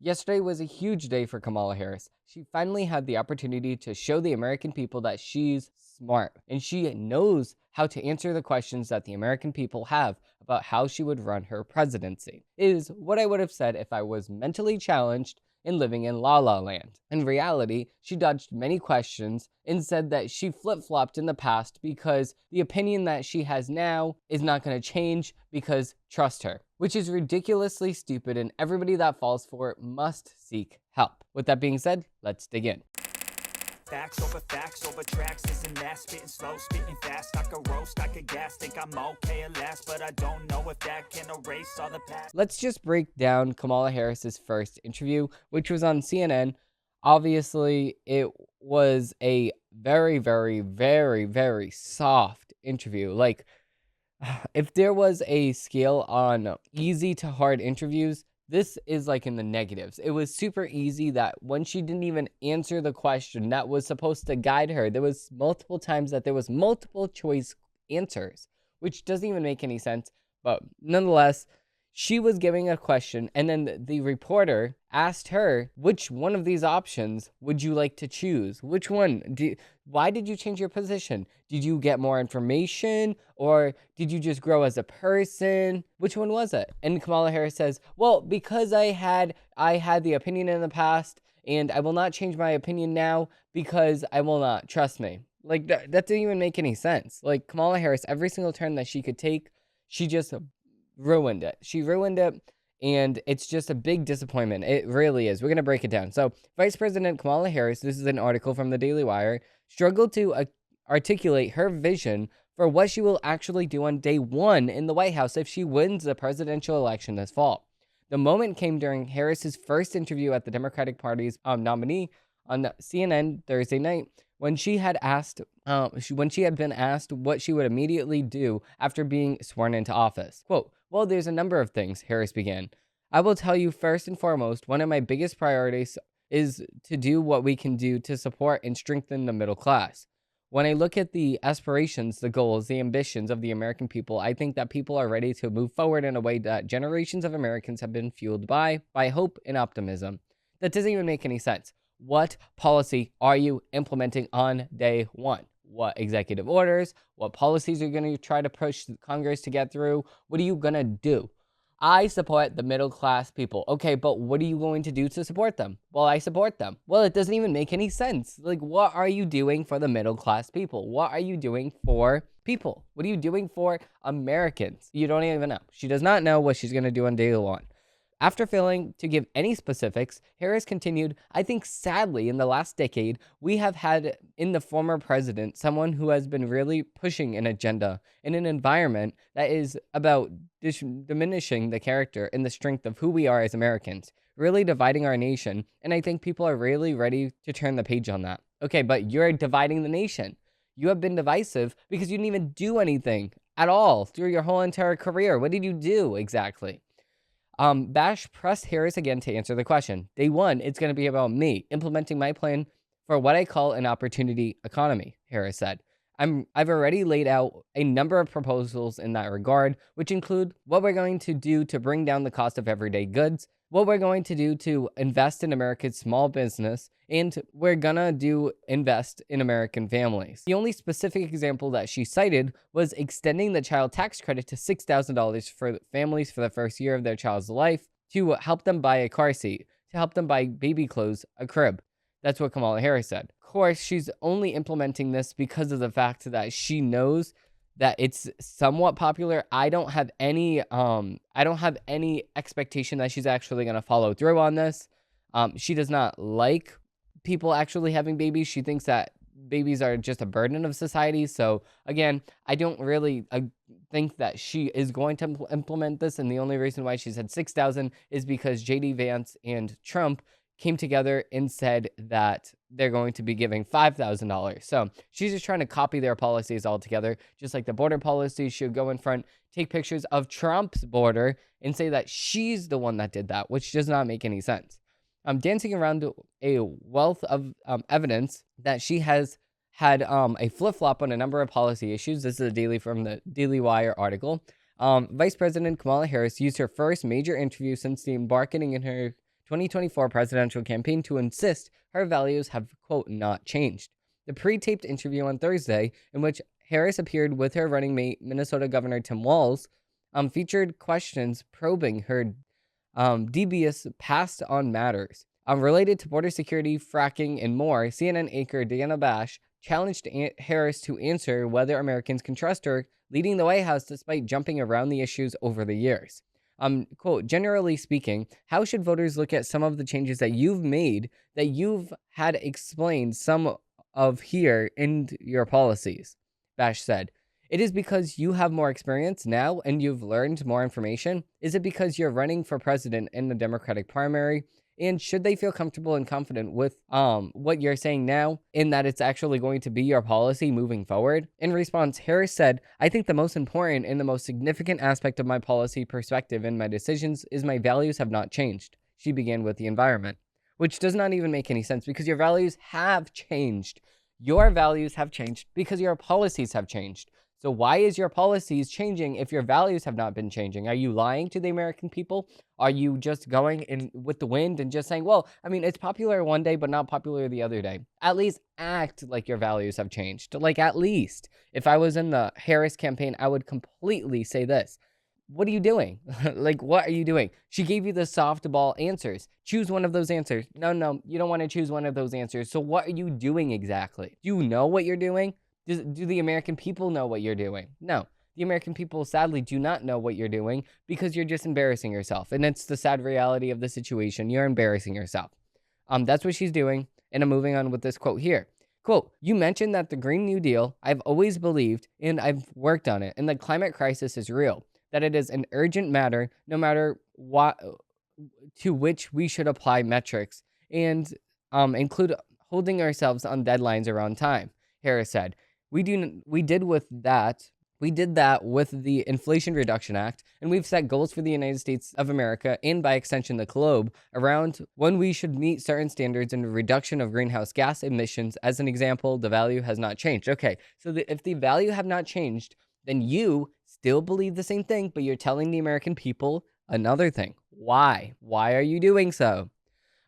Yesterday was a huge day for Kamala Harris. She finally had the opportunity to show the American people that she's smart and she knows how to answer the questions that the American people have about how she would run her presidency. It is what I would have said if I was mentally challenged and living in Lala Land. In reality, she dodged many questions and said that she flip-flopped in the past because the opinion that she has now is not going to change because trust her, which is ridiculously stupid, and everybody that falls for it must seek help. With that being said, let's dig in. Facts over tracks, isn't that spitting slow, spitting fast, I could roast, I could gas, think I'm okay at last, but I don't know if that can erase all the past. Let's just break down Kamala Harris's first interview, which was on CNN. Obviously, it was a very, very, very, very soft interview. Like, if there was a scale on easy to hard interviews, this is like in the negatives. It was super easy that when she didn't even answer the question that was supposed to guide her, there was multiple times that there was multiple choice answers, which doesn't even make any sense. But nonetheless, she was giving a question, and then the reporter asked her, which one of these options would you like to choose? Which one? Why did you change your position? Did you get more information, or did you just grow as a person? Which one was it? And Kamala Harris says, well, because I had the opinion in the past, and I will not change my opinion now because I will not. Trust me. Like, that didn't even make any sense. Like, Kamala Harris, every single turn that she could take, she just ruined it. She ruined it, and it's just a big disappointment. It really is. We're going to break it down. So, Vice President Kamala Harris, this is an article from the Daily Wire, struggled to articulate her vision for what she will actually do on day one in the White House if she wins the presidential election this fall. The moment came during Harris's first interview at the Democratic Party's nominee on CNN Thursday night, when she had been asked what she would immediately do after being sworn into office. Quote, well, there's a number of things, Harris began. I will tell you first and foremost, one of my biggest priorities is to do what we can do to support and strengthen the middle class. When I look at the aspirations, the goals, the ambitions of the American people, I think that people are ready to move forward in a way that generations of Americans have been fueled by hope and optimism. That doesn't even make any sense. What policy are you implementing on day one? What executive orders? What policies are you going to try to push Congress to get through? What are you going to do? I support the middle class people. Okay, but what are you going to do to support them? Well, I support them. Well, it doesn't even make any sense. Like, what are you doing for the middle class people? What are you doing for people? What are you doing for Americans? You don't even know. She does not know what she's going to do on day one. After failing to give any specifics, Harris continued, I think sadly in the last decade, we have had in the former president someone who has been really pushing an agenda in an environment that is about diminishing the character and the strength of who we are as Americans, really dividing our nation, and I think people are really ready to turn the page on that. Okay, but you're dividing the nation. You have been divisive because you didn't even do anything at all through your whole entire career. What did you do exactly? Bash pressed Harris again to answer the question. Day one, it's going to be about me implementing my plan for what I call an opportunity economy, Harris said. I've already laid out a number of proposals in that regard, which include what we're going to do to bring down the cost of everyday goods, what we're going to do to invest in America's small business, and we're gonna invest in American families. The only specific example that she cited was extending the child tax credit to $6,000 for families for the first year of their child's life to help them buy a car seat, to help them buy baby clothes, a crib. That's what Kamala Harris said. Of course, she's only implementing this because of the fact that she knows that it's somewhat popular. I don't have any expectation that she's actually going to follow through on this. She does not like people actually having babies. She thinks that babies are just a burden of society. So again, I don't really think that she is going to implement this. And the only reason why she said 6,000 is because JD Vance and Trump came together and said that they're going to be giving $5,000. So she's just trying to copy their policies altogether, just like the border policy. She'll go in front, take pictures of Trump's border, and say that she's the one that did that, which does not make any sense. Dancing around a wealth of evidence that she has had a flip-flop on a number of policy issues. This is from the Daily Wire article. Vice President Kamala Harris used her first major interview since the embarking in her 2024 presidential campaign to insist her values have, quote, not changed. The pre-taped interview on Thursday, in which Harris appeared with her running mate, Minnesota Governor Tim Walz, featured questions probing her dubious past on matters related to border security, fracking, and more. CNN anchor Diana Bash challenged Harris to answer whether Americans can trust her leading the White House despite jumping around the issues over the years. Quote, generally speaking, how should voters look at some of the changes that you've made that you've had explained some of here in your policies? Bash said. It is because you have more experience now and you've learned more information? Is it because you're running for president in the Democratic primary? And should they feel comfortable and confident with what you're saying now in that it's actually going to be your policy moving forward? In response, Harris said, I think the most important and the most significant aspect of my policy perspective and my decisions is my values have not changed. She began with the environment, which does not even make any sense because your values have changed. Your values have changed because your policies have changed. So why is your policies changing if your values have not been changing? Are you lying to the American people? Are you just going in with the wind and just saying, well, I mean, it's popular one day, but not popular the other day? At least act like your values have changed. Like, at least. If I was in the Harris campaign, I would completely say this. What are you doing? Like, what are you doing? She gave you the softball answers. Choose one of those answers. No, you don't want to choose one of those answers. So what are you doing exactly? Do you know what you're doing? Do the American people know what you're doing? No. The American people sadly do not know what you're doing because you're just embarrassing yourself. And it's the sad reality of the situation. You're embarrassing yourself. That's what she's doing. And I'm moving on with this quote here. Quote, you mentioned that the Green New Deal, I've always believed, and I've worked on it, and the climate crisis is real, that it is an urgent matter, no matter what, to which we should apply metrics and include holding ourselves on deadlines around time, Harris said. We did that with the Inflation Reduction Act, and we've set goals for the United States of America and by extension the globe around when we should meet certain standards in reduction of greenhouse gas emissions. As an example, the value has not changed. Okay, so if the value have not changed, then you still believe the same thing, but you're telling the American people another thing. Why? Why are you doing so?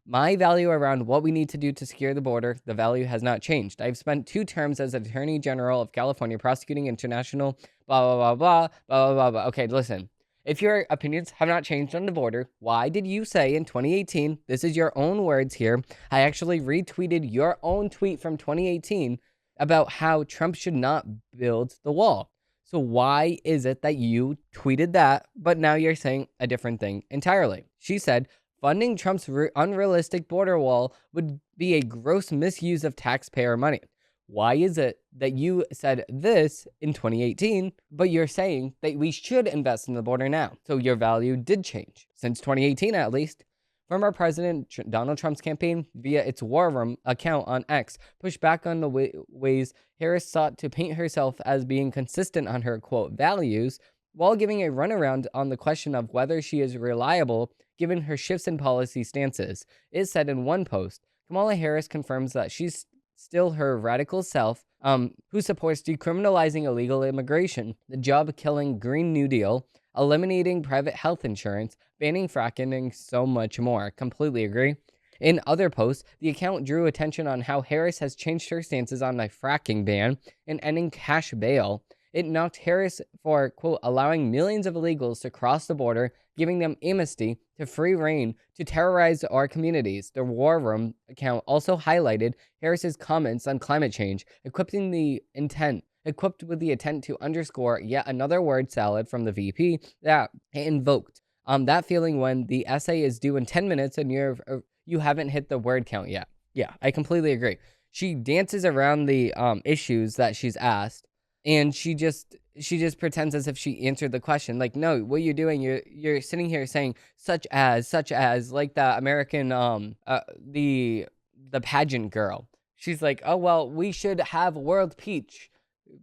My value around what we need to do to secure the border, the value has not changed. I've spent 2 terms as Attorney General of California prosecuting international blah, blah, blah, blah, blah, blah, blah. Okay, listen. If your opinions have not changed on the border, why did you say in 2018, this is your own words here, I actually retweeted your own tweet from 2018 about how Trump should not build the wall? So why is it that you tweeted that, but now you're saying a different thing entirely? She said, funding Trump's unrealistic border wall would be a gross misuse of taxpayer money. Why is it that you said this in 2018, but you're saying that we should invest in the border now? So your value did change, since 2018 at least. Former President Donald Trump's campaign, via its War Room account on X, pushed back on the ways Harris sought to paint herself as being consistent on her, quote, values, while giving a runaround on the question of whether she is reliable given her shifts in policy stances. It said in one post, Kamala Harris confirms that she's still her radical self, who supports decriminalizing illegal immigration, the job-killing Green New Deal, eliminating private health insurance, banning fracking, and so much more. Completely agree. In other posts, the account drew attention on how Harris has changed her stances on a fracking ban and ending cash bail. It knocked Harris for, quote, allowing millions of illegals to cross the border, giving them amnesty to free reign to terrorize our communities. The War Room account also highlighted Harris's comments on climate change, equipped with the intent to underscore yet another word salad from the VP that it invoked. That feeling when the essay is due in 10 minutes and you haven't hit the word count yet. Yeah, I completely agree. She dances around the issues that she's asked. And she just pretends as if she answered the question. Like, no, what you're doing, you're sitting here saying such as, like the American, the pageant girl. She's like, oh, well, we should have world peace.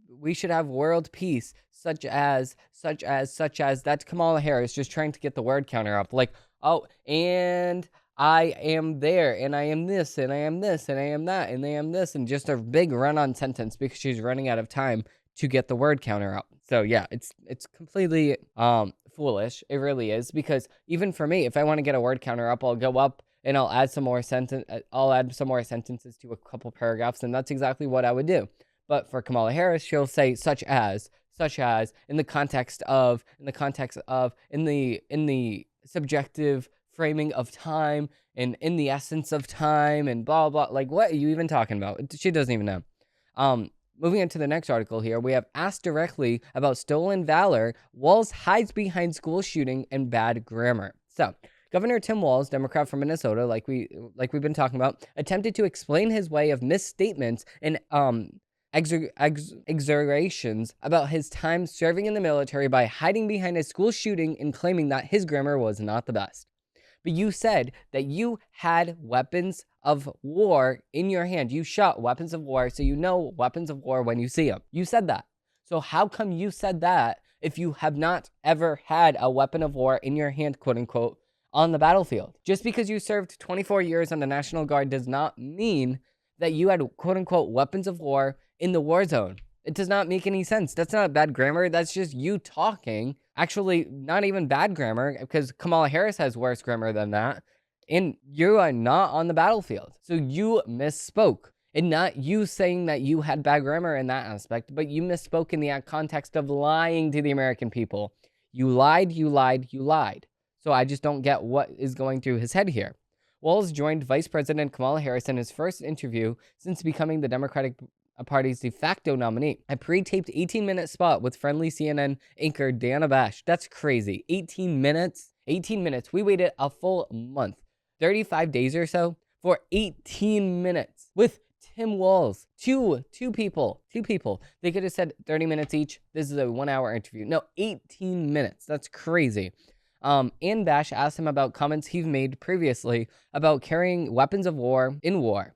We should have world peace, such as. That's Kamala Harris just trying to get the word counter up. Like, oh, and I am there, and I am this, and I am this, and I am that, and I am this, and just a big run-on sentence because she's running out of time to get the word counter up. So yeah, it's completely foolish. It really is, because even for me, if I want to get a word counter up, I'll go up and I'll add some more sentences to a couple paragraphs, and that's exactly what I would do. But for Kamala Harris, she'll say such as, in the context of, in the subjective framing of time, and in the essence of time, and blah blah. Like, what are you even talking about? She doesn't even know. Moving into the next article here, we have asked directly about stolen valor. Walz hides behind school shooting and bad grammar. So, Governor Tim Walz, Democrat from Minnesota, like we've been talking about, attempted to explain his way of misstatements and exaggerations about his time serving in the military by hiding behind a school shooting and claiming that his grammar was not the best. But you said that you had weapons of war in your hand. You shot weapons of war, so you know weapons of war when you see them. You said that. So how come you said that if you have not ever had a weapon of war in your hand, quote unquote, on the battlefield? Just because you served 24 years on the National Guard does not mean that you had, quote unquote, weapons of war in the war zone. It does not make any sense. That's not bad grammar. That's just you talking. Actually, not even bad grammar, because Kamala Harris has worse grammar than that. And you are not on the battlefield. So you misspoke. And not you saying that you had bad grammar in that aspect, but you misspoke in the context of lying to the American people. You lied. So I just don't get what is going through his head here. Walz joined Vice President Kamala Harris in his first interview since becoming the Democratic Party's de facto nominee. A pre-taped 18-minute spot with friendly CNN anchor Dana Bash. That's crazy. 18 minutes? 18 minutes. We waited a full month, 35 days or so, for 18 minutes with Tim Walz. Two people. They could have said 30 minutes each. This is a 1-hour interview. No, 18 minutes. That's crazy. And Bash asked him about comments he's made previously about carrying weapons of war in war.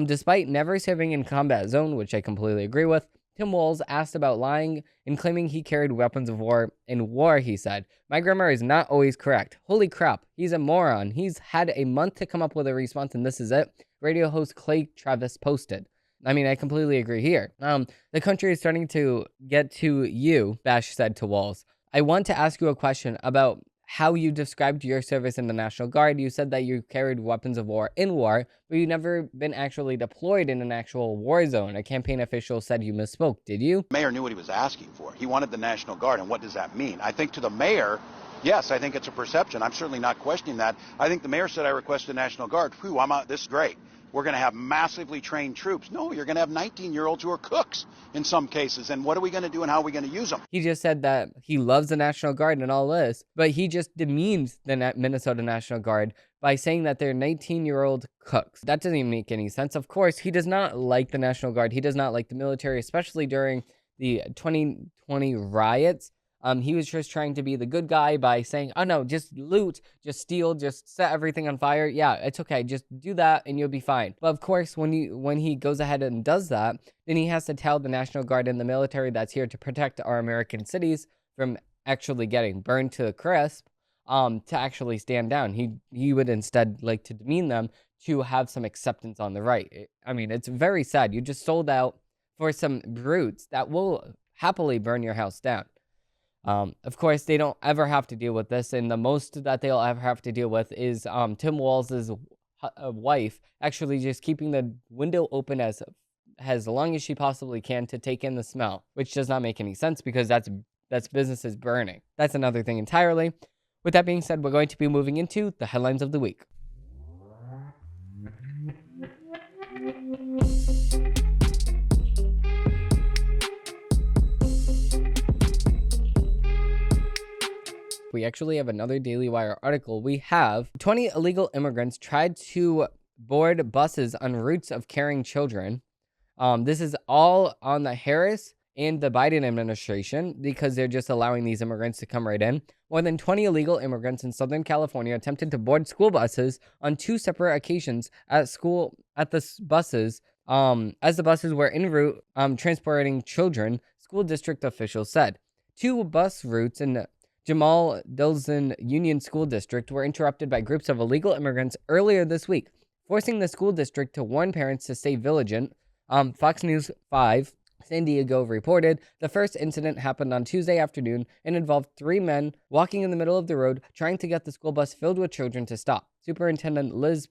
Despite never serving in combat zone, which I completely agree with, Tim Walz asked about lying and claiming he carried weapons of war in war. He said, "My grammar is not always correct." Holy crap, he's a moron. He's had a month to come up with a response, and this is it. Radio host Clay Travis posted. I mean, I completely agree here. The country is starting to get to you, Bash said to Walz. "I want to ask you a question about how you described your service in the National Guard. You said that you carried weapons of war in war, but you've never been actually deployed in an actual war zone. A campaign official said you misspoke. Did you?" The mayor knew what he was asking for. He wanted the National Guard, and what does that mean? I think to the mayor, yes, I think it's a perception. I'm certainly not questioning that. I think the mayor said, "I request the National Guard." Whew, I'm out. This is great. We're going to have massively trained troops. No, you're going to have 19-year-olds who are cooks in some cases. And what are we going to do and how are we going to use them? He just said that he loves the National Guard and all this, but he just demeans the Minnesota National Guard by saying that they're 19-year-old cooks. That doesn't even make any sense. Of course, he does not like the National Guard. He does not like the military, especially during the 2020 riots. He was just trying to be the good guy by saying, "Oh no, just loot, just steal, just set everything on fire. Yeah, it's okay. Just do that and you'll be fine." But of course, when he goes ahead and does that, then he has to tell the National Guard and the military that's here to protect our American cities from actually getting burned to a crisp, to actually stand down. He would instead like to demean them to have some acceptance on the right. I mean, it's very sad. You just sold out for some brutes that will happily burn your house down. Of course, they don't ever have to deal with this, and the most that they'll ever have to deal with is Tim Walz's wife actually just keeping the window open as long as she possibly can to take in the smell, which does not make any sense because that's business is burning. That's another thing entirely. With that being said, we're going to be moving into the headlines of the week. We actually have another Daily Wire article. We have 20 illegal immigrants tried to board buses en routes of carrying children. This is all on the Harris and the Biden administration because they're just allowing these immigrants to come right in. More than 20 illegal immigrants in Southern California attempted to board school buses on 2 separate occasions as the buses were en route transporting children, school district officials said. 2 bus routes in Jamal Dilson Union School District were interrupted by groups of illegal immigrants earlier this week, forcing the school district to warn parents to stay vigilant. Fox News 5 San Diego reported the first incident happened on Tuesday afternoon and involved 3 men walking in the middle of the road trying to get the school bus filled with children to stop. Superintendent Liz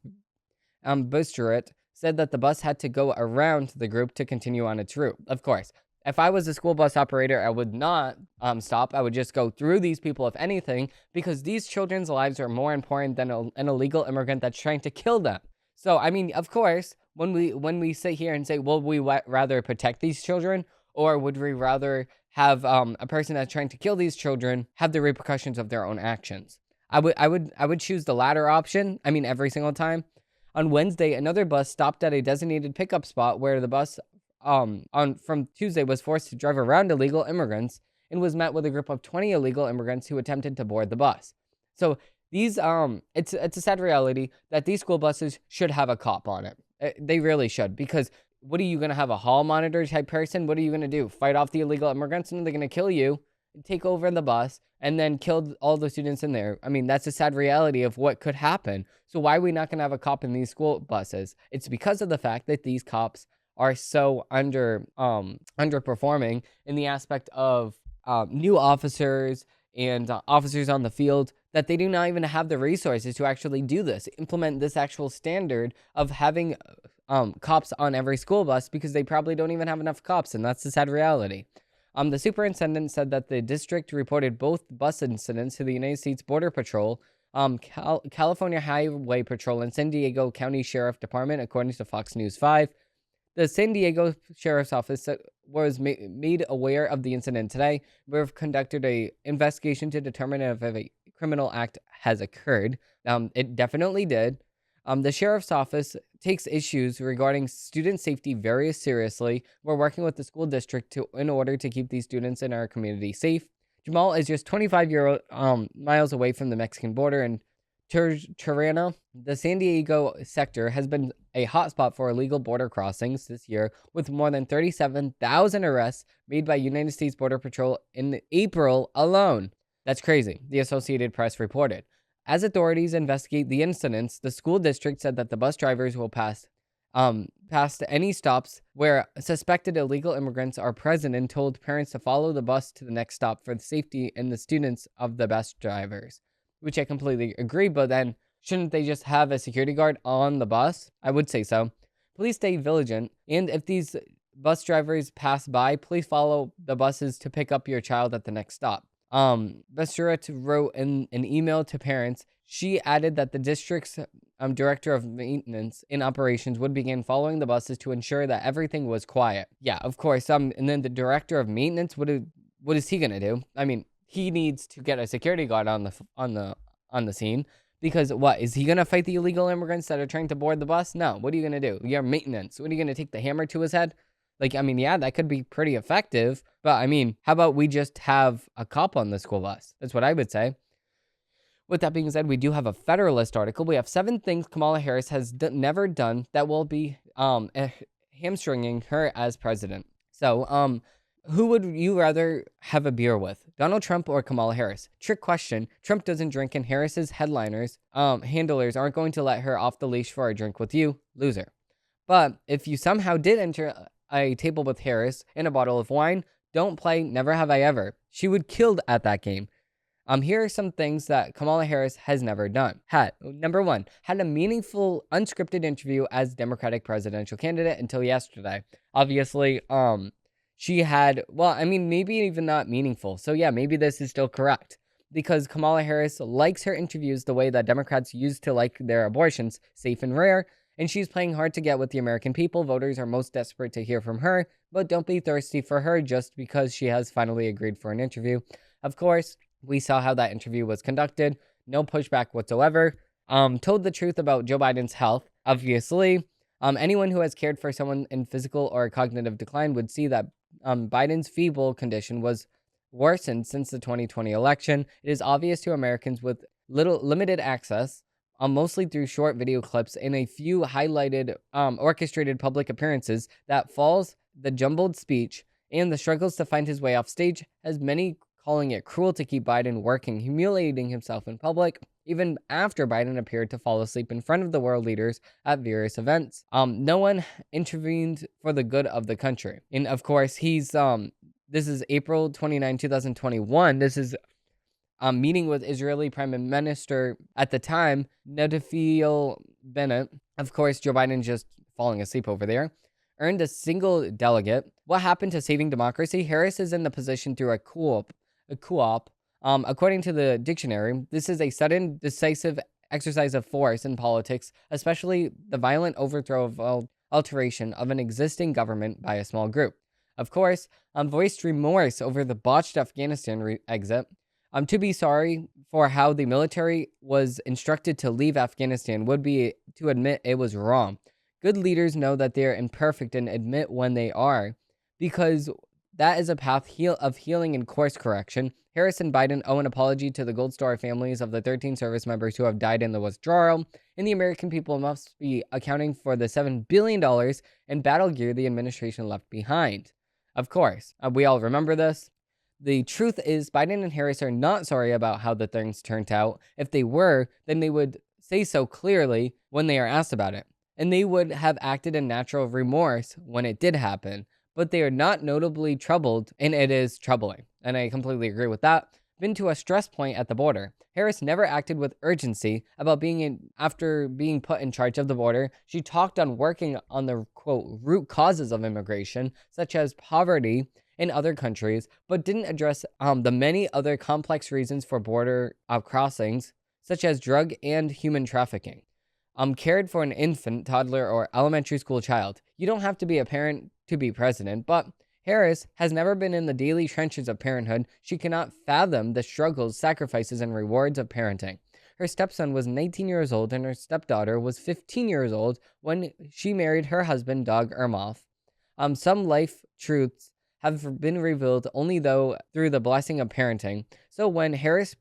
Busterit said that the bus had to go around the group to continue on its route. Of course, if I was a school bus operator, I would not stop. I would just go through these people, if anything, because these children's lives are more important than an illegal immigrant that's trying to kill them. So, I mean, of course, when we sit here and say, will we rather protect these children, or would we rather have a person that's trying to kill these children have the repercussions of their own actions? I would choose the latter option. I mean, every single time. On Wednesday, another bus stopped at a designated pickup spot where the bus from Tuesday was forced to drive around illegal immigrants and was met with a group of 20 illegal immigrants who attempted to board the bus. So these it's a sad reality that these school buses should have a cop on it. They really should, because what are you going to have, a hall monitor type person? What are you going to do? Fight off the illegal immigrants, and they're going to kill you, take over the bus, and then kill all the students in there. I mean, that's a sad reality of what could happen. So why are we not going to have a cop in these school buses? It's because of the fact that these cops are so underperforming in the aspect of new officers and officers on the field, that they do not even have the resources to actually do this, implement this actual standard of having cops on every school bus, because they probably don't even have enough cops, and that's the sad reality. The superintendent said that the district reported both bus incidents to the United States Border Patrol, California Highway Patrol, and San Diego County Sheriff Department, according to Fox News 5. The San Diego Sheriff's Office was made aware of the incident today. We've conducted an investigation to determine if a criminal act has occurred. It definitely did. The Sheriff's Office takes issues regarding student safety very seriously. We're working with the school district in order to keep these students in our community safe. Jamal is just 25 miles away from the Mexican border in Tirana. The San Diego sector has been a hotspot for illegal border crossings this year, with more than 37,000 arrests made by United States Border Patrol in April alone. That's crazy, the Associated Press reported. As authorities investigate the incidents, the school district said that the bus drivers will pass any stops where suspected illegal immigrants are present, and told parents to follow the bus to the next stop for the safety and the students of the bus drivers, which I completely agree. But then shouldn't they just have a security guard on the bus? I would say so. Please stay vigilant, and if these bus drivers pass by, please follow the buses to pick up your child at the next stop. Bessuret wrote in an email to parents. She added that the district's director of maintenance and operations would begin following the buses to ensure that everything was quiet. Yeah, of course. And then the director of maintenance, what is he gonna do? I mean, he needs to get a security guard on the scene, because what is he gonna fight the illegal immigrants that are trying to board the bus? No. What are you gonna do? You're maintenance. What are you gonna take the hammer to his head? Like, I mean, yeah, that could be pretty effective, but I mean, how about we just have a cop on the school bus? That's what I would say. With that being said, we do have a Federalist article. We have 7 things Kamala Harris has never done that will be hamstringing her as president. So, who would you rather have a beer with, Donald Trump or Kamala Harris? Trick question. Trump doesn't drink, and Harris's handlers aren't going to let her off the leash for a drink with you. Loser. But if you somehow did enter a table with Harris and a bottle of wine, don't play Never Have I Ever. She would kill at that game. Here are some things that Kamala Harris has never done. Number 1, had a meaningful, unscripted interview as Democratic presidential candidate until yesterday. Obviously, she had, well, I mean, maybe even not meaningful. So yeah, maybe this is still correct, because Kamala Harris likes her interviews the way that Democrats used to like their abortions, safe and rare, and she's playing hard to get with the American people. Voters are most desperate to hear from her, but don't be thirsty for her just because she has finally agreed for an interview. Of course, we saw how that interview was conducted. No pushback whatsoever. Told the truth about Joe Biden's health, obviously. Anyone who has cared for someone in physical or cognitive decline would see that Biden's feeble condition was worsened since the 2020 election. It is obvious to Americans with limited access, mostly through short video clips and a few highlighted orchestrated public appearances, that Falls, the jumbled speech, and the struggles to find his way off stage, has many calling it cruel to keep Biden working, humiliating himself in public, even after Biden appeared to fall asleep in front of the world leaders at various events. No one intervened for the good of the country. And of course, this is April 29, 2021. This is meeting with Israeli Prime Minister at the time, Naftali Bennett. Of course, Joe Biden just falling asleep over there. Earned a single delegate. What happened to saving democracy? Harris is in the position through a coup-op. According to the dictionary, this is a sudden, decisive exercise of force in politics, especially the violent overthrow of alteration of an existing government by a small group. Of course, voiced remorse over the botched Afghanistan exit. To be sorry for how the military was instructed to leave Afghanistan would be to admit it was wrong. Good leaders know that they're imperfect and admit when they are, because that is a path of healing and course correction. Harris and Biden owe an apology to the Gold Star families of the 13 service members who have died in the withdrawal, and the American people must be accounting for the $7 billion in battle gear the administration left behind. Of course, we all remember this. The truth is, Biden and Harris are not sorry about how the things turned out. If they were, then they would say so clearly when they are asked about it. And they would have acted in natural remorse when it did happen. But they are not notably troubled, and it is troubling. And I completely agree with that. Been to a stress point at the border. Harris never acted with urgency about after being put in charge of the border. She talked on working on the, quote, root causes of immigration, such as poverty in other countries, but didn't address the many other complex reasons for border crossings, such as drug and human trafficking. Cared for an infant, toddler, or elementary school child. You don't have to be a parent to be president, but Harris has never been in the daily trenches of parenthood. She cannot fathom the struggles, sacrifices, and rewards of parenting. Her stepson was 19 years old, and her stepdaughter was 15 years old when she married her husband, Doug Ermoff. Some life truths have been revealed only through the blessing of parenting. So when Harris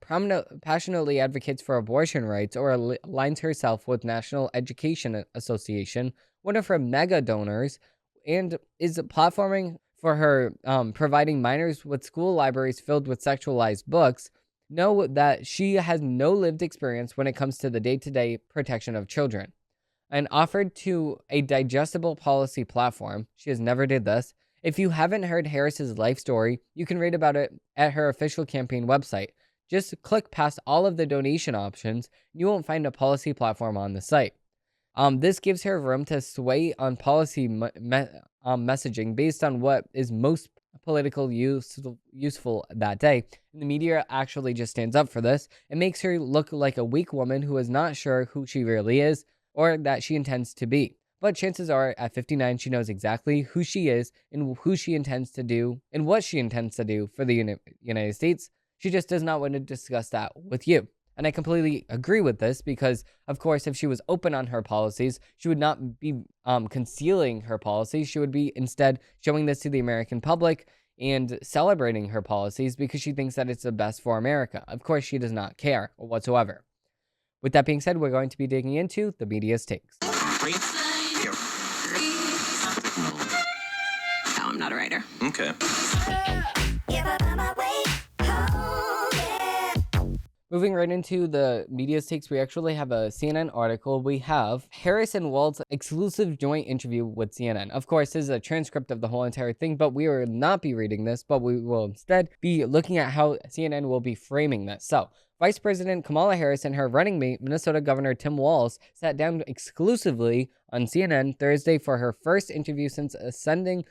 passionately advocates for abortion rights or aligns herself with National Education Association, one of her mega donors, and is platforming for her providing minors with school libraries filled with sexualized books, know that she has no lived experience when it comes to the day-to-day protection of children. And offered to a digestible policy platform, she has never did this. If you haven't heard Harris's life story, you can read about it at her official campaign website. Just click past all of the donation options, and you won't find a policy platform on the site. This gives her room to sway on policy messaging based on what is most political useful that day. And the media actually just stands up for this. It makes her look like a weak woman who is not sure who she really is or that she intends to be. But chances are, at 59, she knows exactly who she is and who she intends to do and what she intends to do for the United States. She just does not want to discuss that with you. And I completely agree with this because, of course, if she was open on her policies, she would not be concealing her policies. She would be instead showing this to the American public and celebrating her policies because she thinks that it's the best for America. Of course, she does not care whatsoever. With that being said, we're going to be digging into the media's takes. No, I'm not a writer. Okay. Moving right into the media's takes, we actually have a CNN article. We have Harris and Walt's exclusive joint interview with CNN. Of course, this is a transcript of the whole entire thing, but we will not be reading this, but we will instead be looking at how CNN will be framing this. So, Vice President Kamala Harris and her running mate, Minnesota Governor Tim Walz, sat down exclusively on CNN Thursday for her first interview since ascending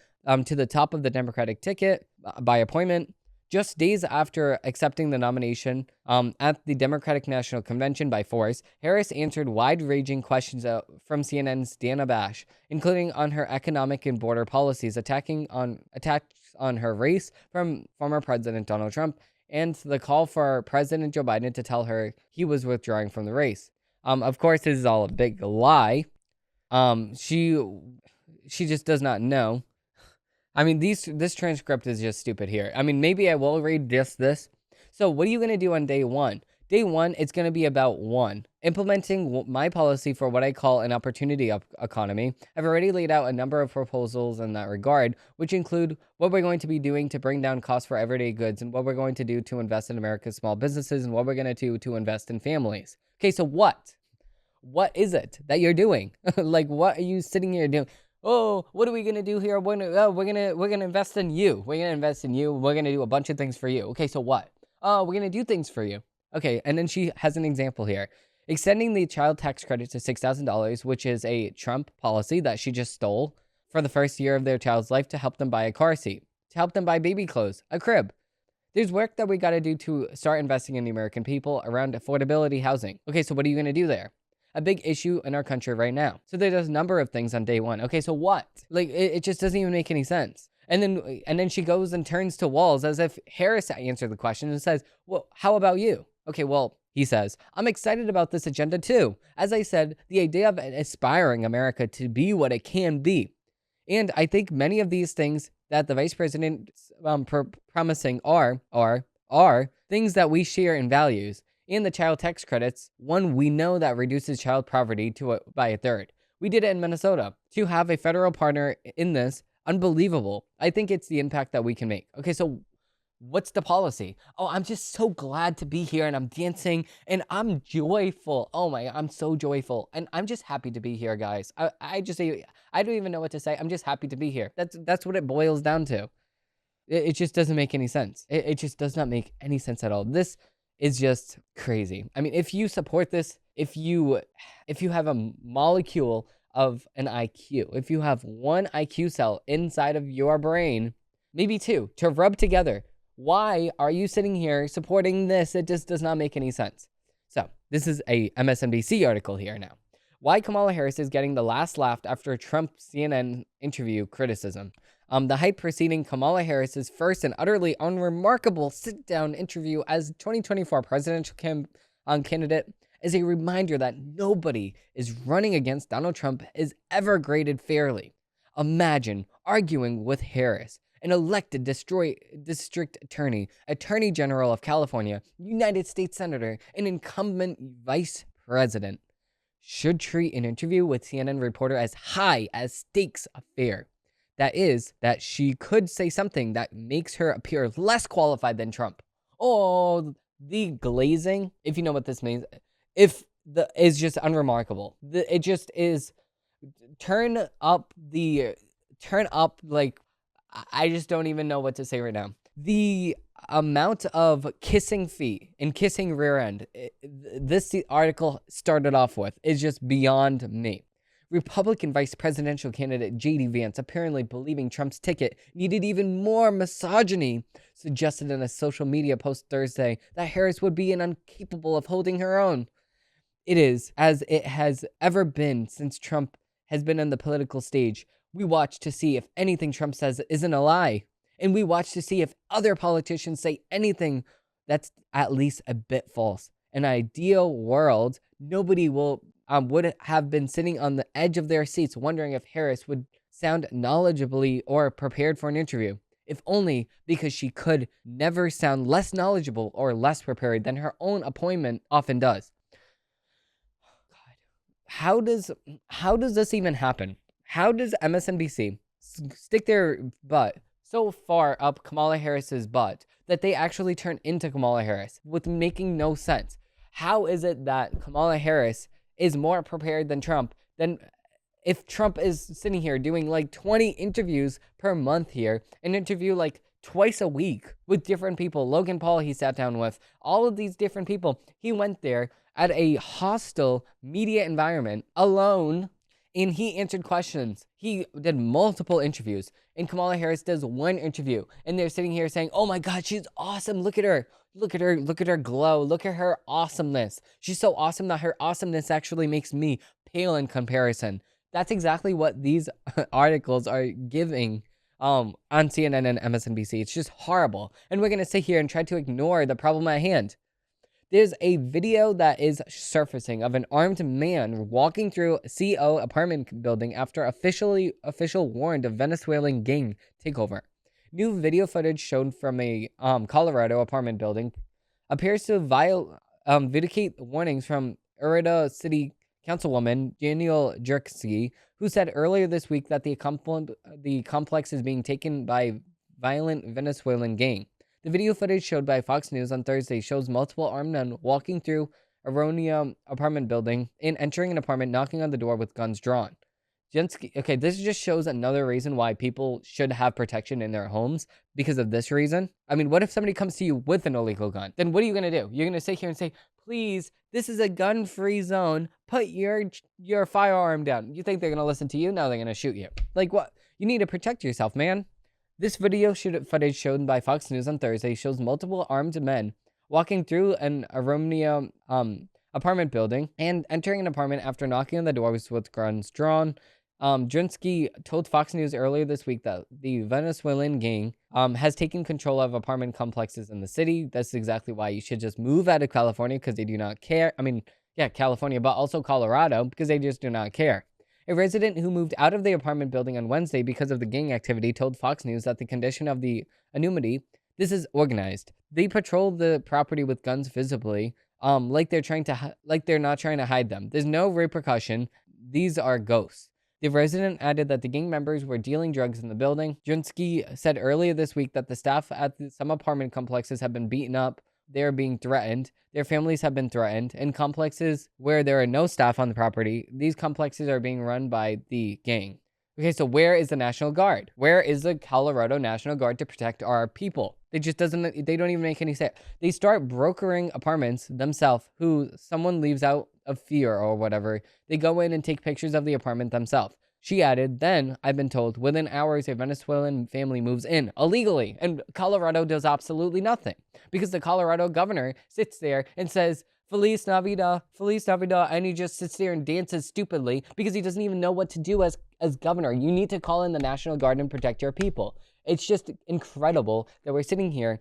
to the top of the Democratic ticket by appointment. Just days after accepting the nomination at the Democratic National Convention by force, Harris answered wide-ranging questions from CNN's Dana Bash, including on her economic and border policies, attacks on her race from former President Donald Trump, and the call for President Joe Biden to tell her he was withdrawing from the race. Of course, this is all a big lie. She just does not know. I mean, this transcript is just stupid here. I mean, maybe I will read just this. So what are you going to do on day one? Day one, it's going to be about implementing my policy for what I call an opportunity economy. I've already laid out a number of proposals in that regard, which include what we're going to be doing to bring down costs for everyday goods and what we're going to do to invest in America's small businesses and what we're going to do to invest in families. Okay, so what? What is it that you're doing? Like, what are you sitting here doing? Oh, what are we gonna do here? We're gonna invest in you. We're gonna invest in you. We're gonna do a bunch of things for you. Okay, so what? Oh, we're gonna do things for you. Okay, and then she has an example here. Extending the child tax credit to $6,000, which is a Trump policy that she just stole for the first year of their child's life to help them buy a car seat, to help them buy baby clothes, a crib. There's work that we gotta do to start investing in the American people around affordability housing. Okay, so what are you gonna do there? A big issue in our country right now. So there's a number of things on day one. Okay, so what? Like, it just doesn't even make any sense. And then she goes and turns to Walz as if Harris answered the question and says, well, how about you? Okay, well, he says, I'm excited about this agenda too. As I said, the idea of aspiring America to be what it can be. And I think many of these things that the vice president promising are things that we share in values. And the child tax credits, one we know that reduces child poverty by a third. We did it in Minnesota. To have a federal partner in this, unbelievable. I think it's the impact that we can make. Okay, so what's the policy? Oh, I'm just so glad to be here and I'm dancing and I'm joyful. Oh my, I'm so joyful. And I'm just happy to be here, guys. I don't even know what to say. I'm just happy to be here. That's what it boils down to. It just doesn't make any sense. It just does not make any sense at all. This is just crazy. I mean, if you support this, if you have a molecule of an IQ, if you have one IQ cell inside of your brain, maybe two, to rub together, why are you sitting here supporting this? It just does not make any sense. So this is a MSNBC article here now. Why Kamala Harris is getting the last laugh after Trump CNN interview criticism. The hype preceding Kamala Harris's first and utterly unremarkable sit-down interview as 2024 presidential candidate is a reminder that nobody is running against Donald Trump is ever graded fairly. Imagine arguing with Harris, an elected district attorney, attorney general of California, United States senator, and incumbent vice president. Should treat an interview with CNN reporter as high as stakes affair. That is, that she could say something that makes her appear less qualified than Trump. Oh, the glazing, if you know what this means, is just unremarkable. It just is, like, I just don't even know what to say right now. The amount of kissing feet and kissing rear end this article started off with is just beyond me. Republican vice presidential candidate J.D. Vance, apparently believing Trump's ticket needed even more misogyny, suggested in a social media post Thursday that Harris would be incapable of holding her own. It is, as it has ever been since Trump has been on the political stage. We watch to see if anything Trump says isn't a lie. And we watch to see if other politicians say anything that's at least a bit false. In an ideal world, nobody would have been sitting on the edge of their seats wondering if Harris would sound knowledgeably or prepared for an interview. If only because she could never sound less knowledgeable or less prepared than her own appointment often does. God, how does this even happen? How does MSNBC stick their butt so far up Kamala Harris's butt that they actually turn into Kamala Harris with making no sense? How is it that Kamala Harris is more prepared than Trump? Then if Trump is sitting here doing like 20 interviews per month here, an interview like twice a week with different people, Logan Paul he sat down with, all of these different people, he went there at a hostile media environment alone, and he answered questions. He did multiple interviews, and Kamala Harris does one interview, and they're sitting here saying, oh my God, she's awesome. Look at her. Look at her. Look at her glow. Look at her awesomeness. She's so awesome that her awesomeness actually makes me pale in comparison. That's exactly what these articles are giving on CNN and MSNBC. It's just horrible. And we're going to sit here and try to ignore the problem at hand. There's a video that is surfacing of an armed man walking through a CO apartment building after official warned of Venezuelan gang takeover. New video footage shown from a Colorado apartment building appears to vindicate warnings from Urida City Councilwoman Danielle Jerksky, who said earlier this week that the complex is being taken by violent Venezuelan gang. The video footage showed by Fox News on Thursday shows multiple armed men walking through Aronia apartment building and entering an apartment, knocking on the door with guns drawn. Okay, this just shows another reason why people should have protection in their homes because of this reason. I mean, what if somebody comes to you with an illegal gun? Then what are you going to do? You're going to sit here and say, please, this is a gun-free zone. Put your firearm down. You think they're going to listen to you? No, they're going to shoot you. Like, what? You need to protect yourself, man. This video footage shown by Fox News on Thursday shows multiple armed men walking through an Aronia apartment building and entering an apartment after knocking on the doors with guns drawn. Drinsky told Fox News earlier this week that the Venezuelan gang has taken control of apartment complexes in the city. That's exactly why you should just move out of California, because they do not care. I mean, yeah, California, but also Colorado, because they just do not care. A resident who moved out of the apartment building on Wednesday because of the gang activity told Fox News that the condition of the anonymity, this is organized. They patrol the property with guns visibly, like they're not trying to hide them. There's no repercussion. These are ghosts. The resident added that the gang members were dealing drugs in the building. Junsky said earlier this week that the staff at some apartment complexes have been beaten up. They are being threatened. Their families have been threatened. In complexes where there are no staff on the property, these complexes are being run by the gang. Okay, so where is the National Guard? Where is the Colorado National Guard to protect our people? They don't even make any sense. They start brokering apartments themselves, who someone leaves out of fear or whatever. They go in and take pictures of the apartment themselves. She added, then, I've been told, within hours, a Venezuelan family moves in illegally, and Colorado does absolutely nothing, because the Colorado governor sits there and says, Feliz Navidad, and he just sits there and dances stupidly because he doesn't even know what to do as governor. You need to call in the National Guard and protect your people. It's just incredible that we're sitting here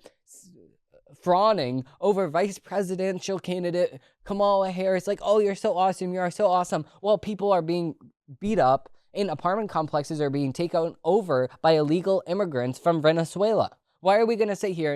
fawning over vice presidential candidate Kamala Harris, like, oh, you're so awesome, while people are being beat up and apartment complexes are being taken over by illegal immigrants from Venezuela. Why are we going to sit here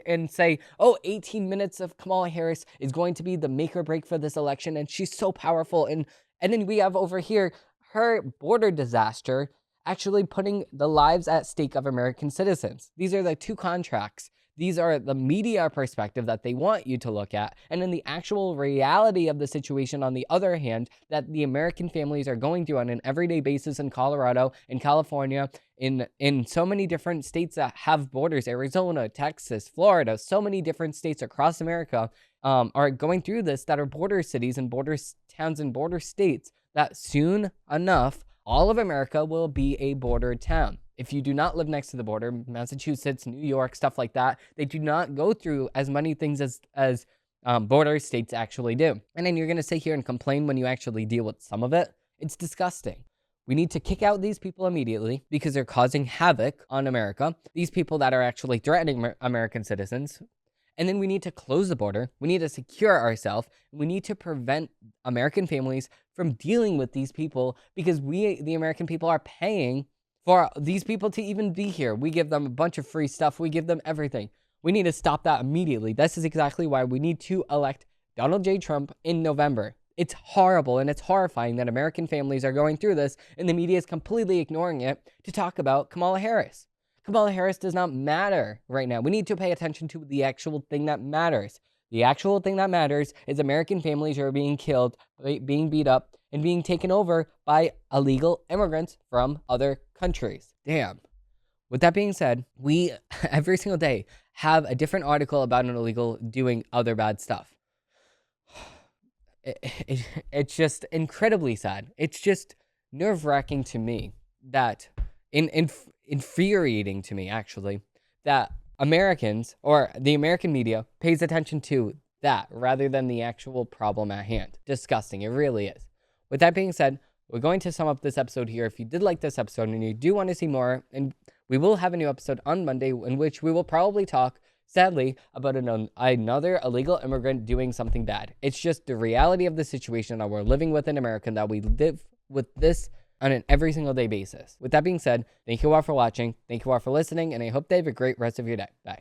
and say, oh, 18 minutes of Kamala Harris is going to be the make or break for this election, and she's so powerful, and then we have over here her border disaster actually putting the lives at stake of American citizens. These are the two contracts. These are the media perspective that they want you to look at. And then the actual reality of the situation, on the other hand, that the American families are going through on an everyday basis in Colorado, in California, in so many different states that have borders, Arizona, Texas, Florida, so many different states across America are going through this, that are border cities and border towns and border states, that soon enough, all of America will be a border town. If you do not live next to the border, Massachusetts, New York, stuff like that, they do not go through as many things as border states actually do. And then you're going to sit here and complain when you actually deal with some of it. It's disgusting. We need to kick out these people immediately because they're causing havoc on America. These people that are actually threatening American citizens. And then we need to close the border. We need to secure ourselves. We need to prevent American families from dealing with these people, because we, the American people, are paying for these people to even be here. We give them a bunch of free stuff. We give them everything. We need to stop that immediately. This is exactly why we need to elect Donald J. Trump in November. It's horrible and it's horrifying that American families are going through this and the media is completely ignoring it to talk about Kamala Harris. Kamala Harris does not matter right now. We need to pay attention to the actual thing that matters. The actual thing that matters is American families are being killed, being beat up, and being taken over by illegal immigrants from other countries. Damn. With that being said, we every single day have a different article about an illegal doing other bad stuff. It's just incredibly sad. It's just nerve-wracking to me that, infuriating to me, actually, that Americans, or the American media, pays attention to that rather than the actual problem at hand. Disgusting. It really is. With that being said, we're going to sum up this episode here. If you did like this episode and you do want to see more, and we will have a new episode on Monday in which we will probably talk, sadly, about another illegal immigrant doing something bad. It's just the reality of the situation that we're living with in America, and that we live with this on an every single day basis. With that being said, thank you all for watching. Thank you all for listening, and I hope they have a great rest of your day. Bye.